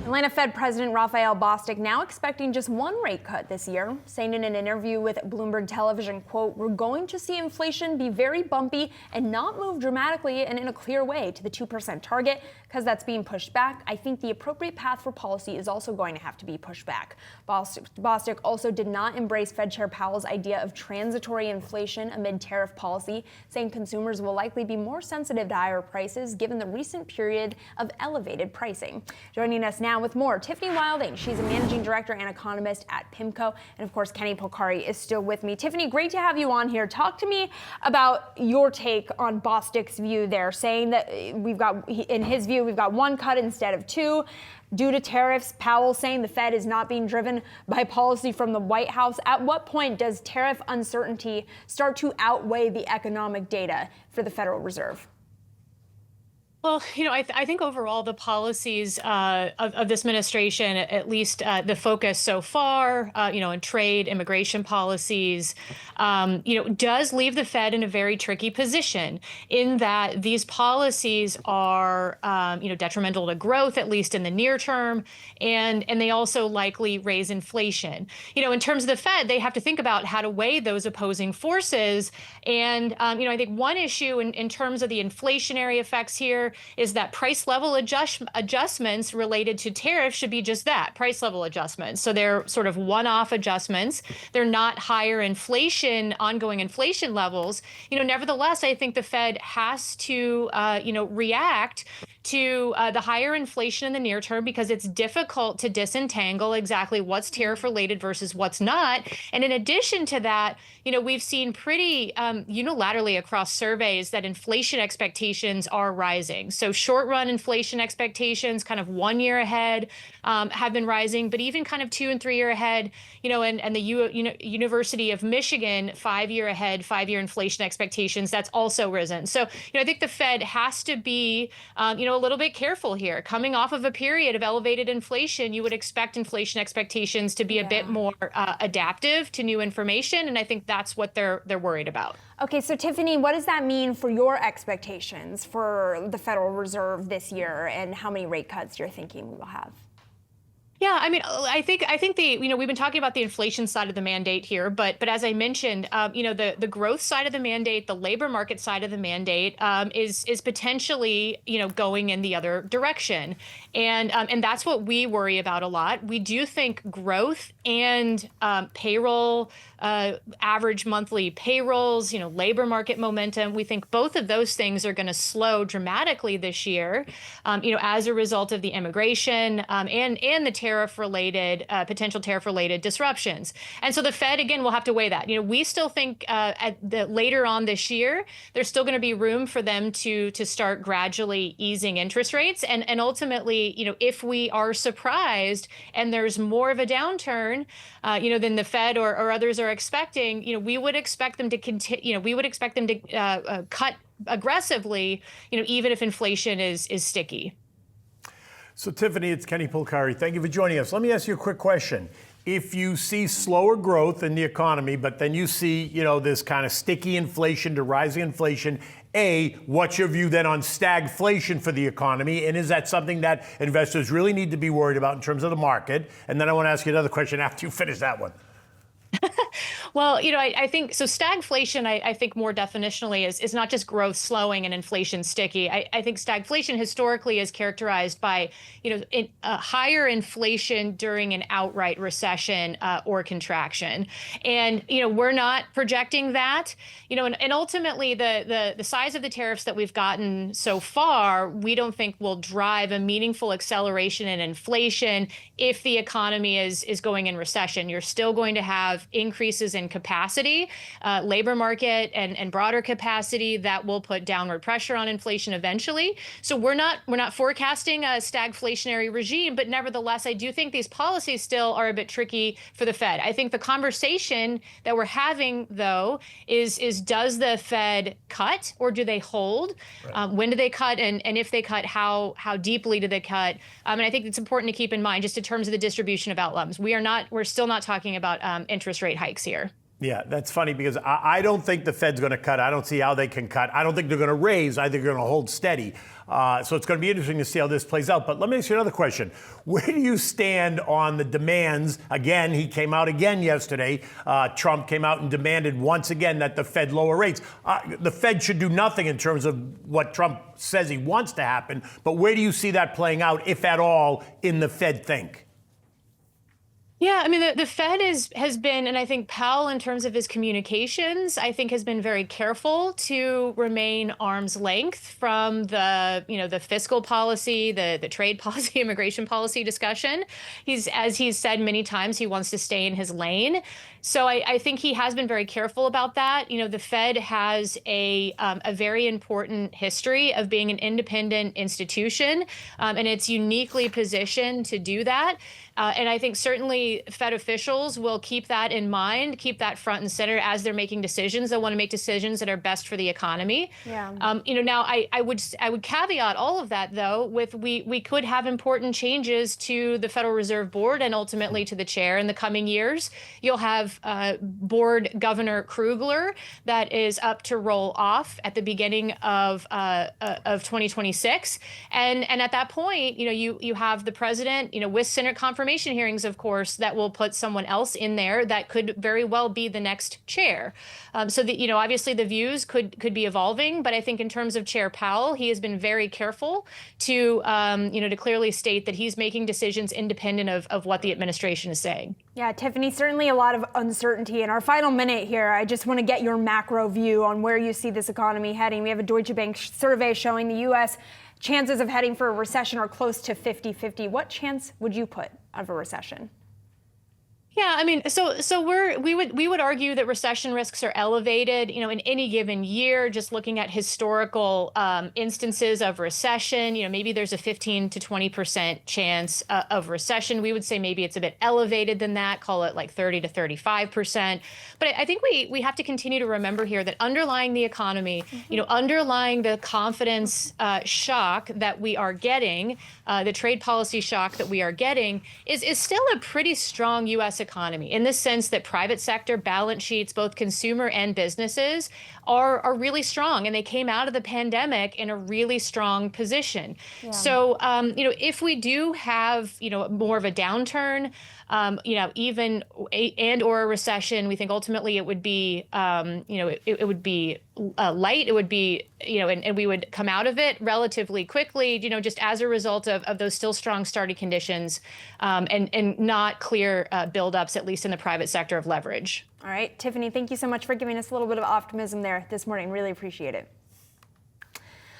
Atlanta Fed President Raphael Bostic now expecting just one rate cut this year, saying in an interview with Bloomberg Television, quote, "We're going to see inflation be very bumpy and not move dramatically and in a clear way to the 2% target because that's being pushed back. I think the appropriate path for policy is also going to have to be pushed back." Bostic also did not embrace Fed Chair Powell's idea of transitory inflation amid tariff policy, saying consumers will likely be more sensitive to higher prices given the recent period of elevated pricing. Joining us now with more, Tiffany Wilding. She's a managing director and economist at PIMCO. And of course, Kenny Polcari is still with me. Tiffany, great to have you on here. Talk to me about your take on Bostic's view there, saying that in his view, we've got one cut instead of two due to tariffs. Powell saying the Fed is not being driven by policy from the White House. At what point does tariff uncertainty start to outweigh the economic data for the Federal Reserve? Well, I think overall the policies of this administration, at least the focus so far, in trade, immigration policies, does leave the Fed in a very tricky position in that these policies are, detrimental to growth, at least in the near term, and they also likely raise inflation. In terms of the Fed, they have to think about how to weigh those opposing forces. And, I think one issue in terms of the inflationary effects here is that price level adjustments related to tariffs should be just that, price level adjustments. So they're sort of one-off adjustments. They're not higher inflation, ongoing inflation levels. Nevertheless, I think the Fed has to, react to the higher inflation in the near term because it's difficult to disentangle exactly what's tariff related versus what's not. And in addition to that, we've seen pretty unilaterally across surveys that inflation expectations are rising. So short run inflation expectations kind of 1 year ahead have been rising, but even kind of 2 and 3 year ahead, and the University of Michigan 5 year ahead, 5 year inflation expectations, that's also risen. So, I think the Fed has to be, a little bit careful here. Coming off of a period of elevated inflation, you would expect inflation expectations to be a bit more adaptive to new information. And I think that's what they're worried about. Okay, so Tiffany, what does that mean for your expectations for the Federal Reserve this year and how many rate cuts you're thinking we will have? Yeah, I think we've been talking about the inflation side of the mandate here, but as I mentioned, the growth side of the mandate, the labor market side of the mandate is potentially, going in the other direction. And that's what we worry about a lot. We do think growth and payroll, average monthly payrolls, labor market momentum, we think both of those things are going to slow dramatically this year, as a result of the immigration and the potential tariff-related disruptions. And so the Fed, again, will have to weigh that. We still think later on this year, there's still going to be room for them to start gradually easing interest rates. And ultimately, if we are surprised and there's more of a downturn, than the Fed or others are expecting, we would expect them to continue. We would expect them to cut aggressively, even if inflation is sticky. So, Tiffany, it's Kenny Polcari. Thank you for joining us. Let me ask you a quick question. If you see slower growth in the economy, but then you see, this kind of sticky inflation to rising inflation, what's your view then on stagflation for the economy? And is that something that investors really need to be worried about in terms of the market? And then I want to ask you another question after you finish that one. Well, I think so. Stagflation, I think more definitionally is not just growth slowing and inflation sticky. I think stagflation historically is characterized by, higher inflation during an outright recession or contraction. And, we're not projecting that, and ultimately the size of the tariffs that we've gotten so far, we don't think will drive a meaningful acceleration in inflation if the economy is going in recession. You're still going to have increases in capacity, labor market and broader capacity that will put downward pressure on inflation eventually. So we're not forecasting a stagflationary regime, but nevertheless, I do think these policies still are a bit tricky for the Fed. I think the conversation that we're having, though, is does the Fed cut or do they hold? Right. When do they cut? And if they cut, how deeply do they cut? And I think it's important to keep in mind just in terms of the distribution of outcomes. We're still not talking about interest rate hikes here. Yeah, that's funny because I don't think the Fed's going to cut. I don't see how they can cut. I don't think they're going to raise. I think they're going to hold steady. So it's going to be interesting to see how this plays out. But let me ask you another question. Where do you stand on the demands? Again, he came out again yesterday. Trump came out and demanded once again that the Fed lower rates. The Fed should do nothing in terms of what Trump says he wants to happen. But where do you see that playing out, if at all, in the Fed think? Yeah, I mean, the Fed has been, and I think Powell, in terms of his communications, I think has been very careful to remain arm's length from the fiscal policy, the trade policy, immigration policy discussion. As he's said many times, he wants to stay in his lane. So I think he has been very careful about that. The Fed has a very important history of being an independent institution, and it's uniquely positioned to do that. And I think certainly Fed officials will keep that in mind, keep that front and center as they're making decisions. They want to make decisions that are best for the economy. Yeah. Now I would caveat all of that, though, with we could have important changes to the Federal Reserve Board and ultimately to the chair in the coming years. You'll have Board Governor Krugler that is up to roll off at the beginning of 2026, and at that point, you have the president, with Senate confirmation hearings, of course, that will put someone else in there that could very well be the next chair. So obviously the views could be evolving, but I think in terms of Chair Powell, he has been very careful to to clearly state that he's making decisions independent of what the administration is saying. Yeah, Tiffany, certainly a lot of uncertainty. In our final minute here, I just want to get your macro view on where you see this economy heading. We have a Deutsche Bank survey showing the U.S. chances of heading for a recession are close to 50-50. What chance would you put of a recession? Yeah, I mean, so we would argue that recession risks are elevated, in any given year. Just looking at historical instances of recession, maybe there's a 15 to 20% chance of recession. We would say maybe it's a bit elevated than that, call it like 30 to 35%. But I think we have to continue to remember here that underlying the economy, underlying the confidence shock that we are getting, the trade policy shock that we are getting, is still a pretty strong U.S. economy, in the sense that private sector balance sheets, both consumer and businesses, are really strong, and they came out of the pandemic in a really strong position. Yeah. So, if we do have, more of a downturn, even or a recession, we think ultimately it would be, it would be light. It would be, and we would come out of it relatively quickly, just as a result of those still strong starting conditions, and not clear buildups, at least in the private sector, of leverage. All right, Tiffany, thank you so much for giving us a little bit of optimism there this morning. Really appreciate it.